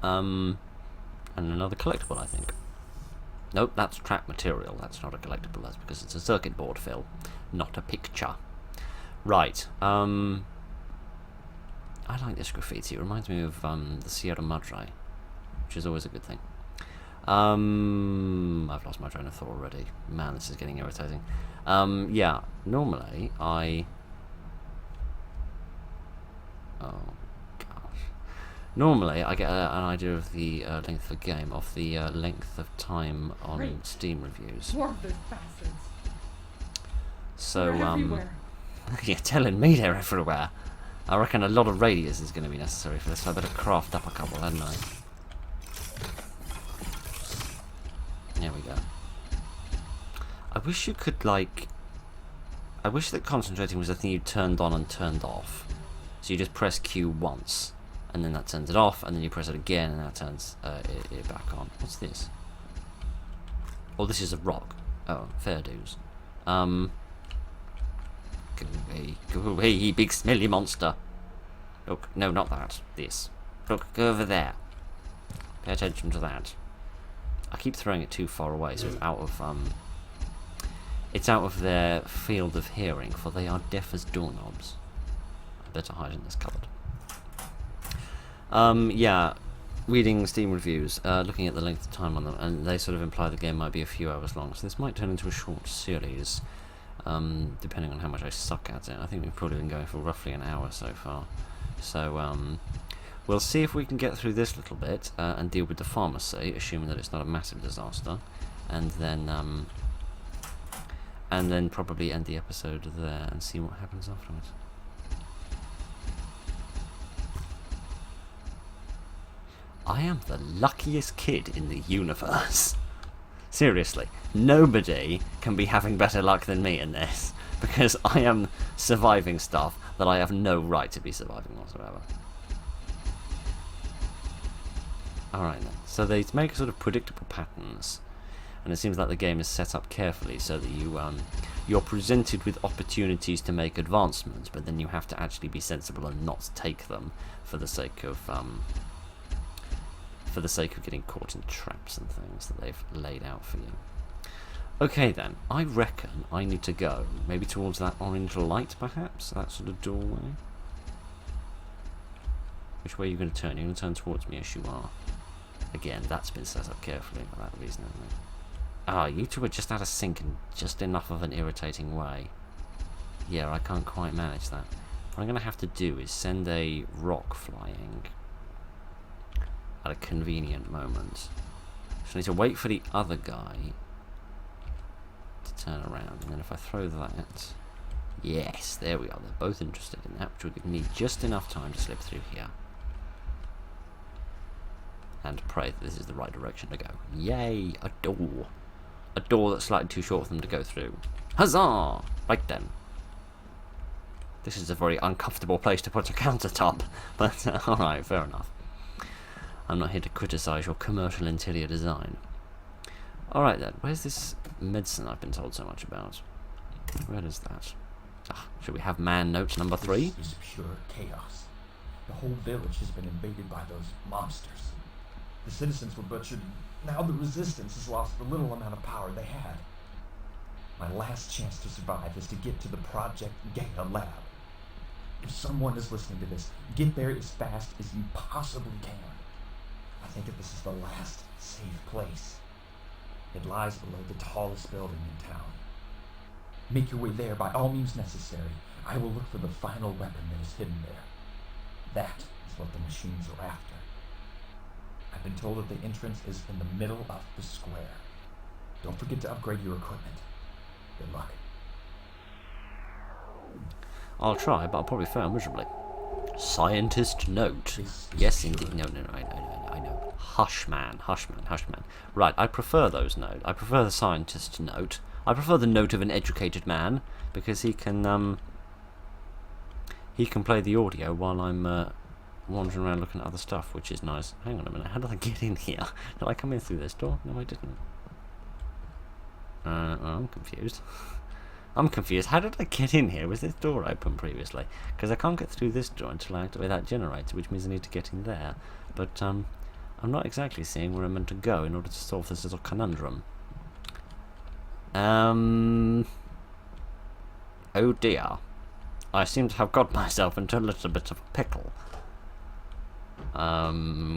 And another collectible, I think. Nope, that's track material. That's not a collectible. That's because it's a circuit board fill, not a picture. Right. I like this graffiti. It reminds me of the Sierra Madre, which is always a good thing. I've lost my train of thought already. Man, this is getting irritating. Yeah, normally oh gosh. Normally I get an idea of the length of a game off the length of time on Great. Steam reviews. More of those bastards. So They're everywhere. you're telling me they're everywhere. I reckon a lot of radius is going to be necessary for this, so I better craft up a couple, hadn't I? There we go. I wish you could, like... I wish that concentrating was a thing you turned on and turned off. So you just press Q once, and then that turns it off, and then you press it again, and that turns it back on. What's this? Oh, this is a rock. Oh, fair dues. Go away, you big smelly monster. Look, no, not that. This. Look, go over there. Pay attention to that. I keep throwing it too far away, so it's out of their field of hearing, for they are deaf as doorknobs. I better hide in this cupboard. Yeah, reading Steam reviews, looking at the length of time on them, and they sort of imply the game might be a few hours long, so this might turn into a short series, depending on how much I suck at it. I think we've probably been going for roughly an hour so far. So, we'll see if we can get through this little bit, and deal with the pharmacy, assuming that it's not a massive disaster, and then probably end the episode there and see what happens afterwards. I am the luckiest kid in the universe. Seriously, nobody can be having better luck than me in this, because I am surviving stuff that I have no right to be surviving whatsoever. Alright then, so they make sort of predictable patterns, and it seems like the game is set up carefully so that you're presented with opportunities to make advancements, but then you have to actually be sensible and not take them for the sake of getting caught in traps and things that they've laid out for you. Okay then, I reckon I need to go maybe towards that orange light, perhaps, that sort of doorway. Which way are you going to turn? You're going to turn towards me, as you are. Again, that's been set up carefully for that reason, isn't it? Ah, you two are just out of sync in just enough of an irritating way. Yeah, I can't quite manage that. What I'm going to have to do is send a rock flying at a convenient moment. So I need to wait for the other guy to turn around, and then if I throw that... Yes, there we are. They're both interested in that, which will give me just enough time to slip through here. And pray that this is the right direction to go. Yay, a door. A door that's slightly too short for them to go through. Huzzah! Right then. This is a very uncomfortable place to put a countertop, but alright, fair enough. I'm not here to criticise your commercial interior design. Alright then, where's this medicine I've been told so much about? Where is that? Ah, should we have man note number 3? This is pure chaos. The whole village has been invaded by those monsters. The citizens were butchered Now the Resistance has lost the little amount of power they had. My last chance to survive is to get to the Project Gaia lab. If someone is listening to this, get there as fast as you possibly can. I think that this is the last safe place. It lies below the tallest building in town. Make your way there by all means necessary. I will look for the final weapon that is hidden there. That is what the machines are after. I've been told that the entrance is in the middle of the square. Don't forget to upgrade your equipment. Good luck. I'll try, but I'll probably fail miserably. Scientist note. Yes, indeed. No, I know. Hush man. Right, I prefer those notes. I prefer the scientist note. I prefer the note of an educated man, because he can play the audio while I'm wandering around looking at other stuff, which is nice. Hang on a minute, how did I get in here? Did I come in through this door? No, I didn't. Well, I'm confused. How did I get in here? Was this door open previously? Because I can't get through this door until I activate that generator, which means I need to get in there. But I'm not exactly seeing where I'm meant to go in order to solve this little conundrum. Oh dear. I seem to have got myself into a little bit of a pickle.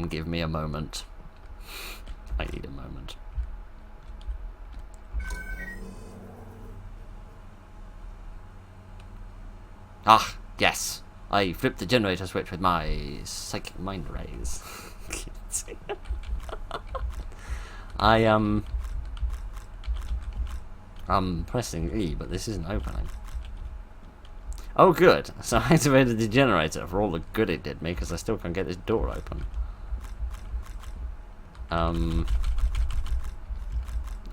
Give me a moment. I need a moment. Ah, yes. I flipped the generator switch with my psychic mind rays. I'm pressing E, but this isn't opening. Oh, good. So I activated the generator for all the good it did me, because I still can't get this door open.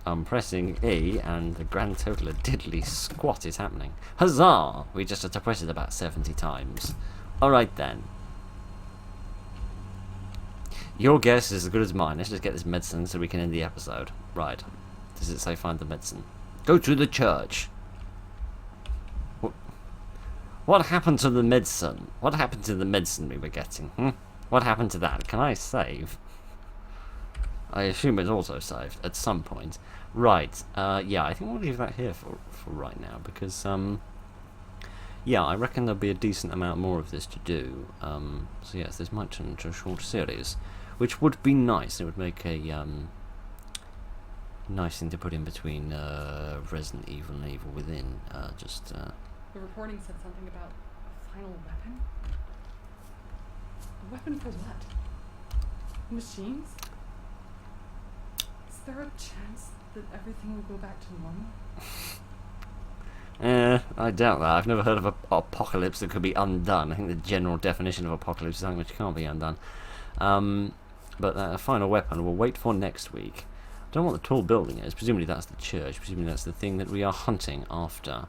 I'm pressing E, and the grand total of diddly squat is happening. Huzzah! We just had to press it about 70 times. Alright then. Your guess is as good as mine. Let's just get this medicine so we can end the episode. Right. Does it say find the medicine? Go to the church. What happened to the medicine? What happened to the medicine we were getting? What happened to that? Can I save? I assume it's also saved at some point. Right. Yeah, I think we'll leave that here for right now, because yeah, I reckon there'll be a decent amount more of this to do. So yes, this might turn into a short series, which would be nice. It would make a nice thing to put in between Resident Evil and Evil Within. The recording said something about a final weapon. A weapon for what? Machines? Is there a chance that everything will go back to normal? I doubt that. I've never heard of an apocalypse that could be undone. I think the general definition of apocalypse is something which can't be undone. But a final weapon we'll wait for next week. I don't know what the tall building is. Presumably that's the church. Presumably that's the thing that we are hunting after.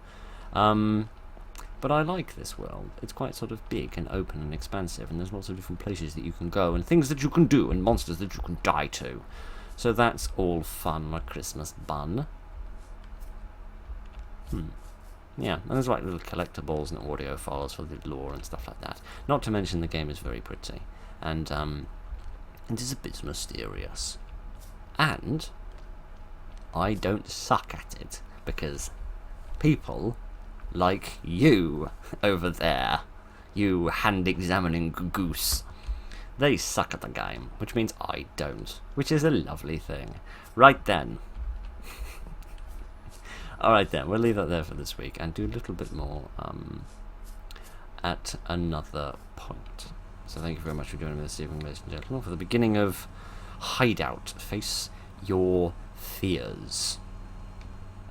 But I like this world. It's quite sort of big and open and expansive, and there's lots of different places that you can go, and things that you can do, and monsters that you can die to. So that's all fun, my Christmas bun. Yeah, and there's like little collectibles and audio files for the lore and stuff like that. Not to mention the game is very pretty, and it is a bit mysterious. And I don't suck at it, because people like you over there, you hand-examining goose, they suck at the game, which means I don't, which is a lovely thing. Right then. Alright then, we'll leave that there for this week, and do a little bit more at another point. So thank you very much for joining me this evening, ladies and gentlemen, for the beginning of Hideout Face Your Fears.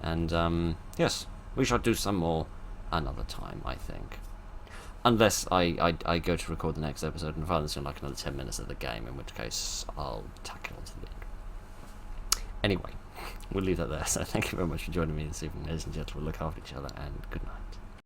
And yes, we shall do some more another time, I think. Unless I go to record the next episode and find this in like another 10 minutes of the game, in which case I'll tack it on to the end. Anyway, we'll leave that there. So thank you very much for joining me this evening, ladies and gentlemen. Look after each other, and good night.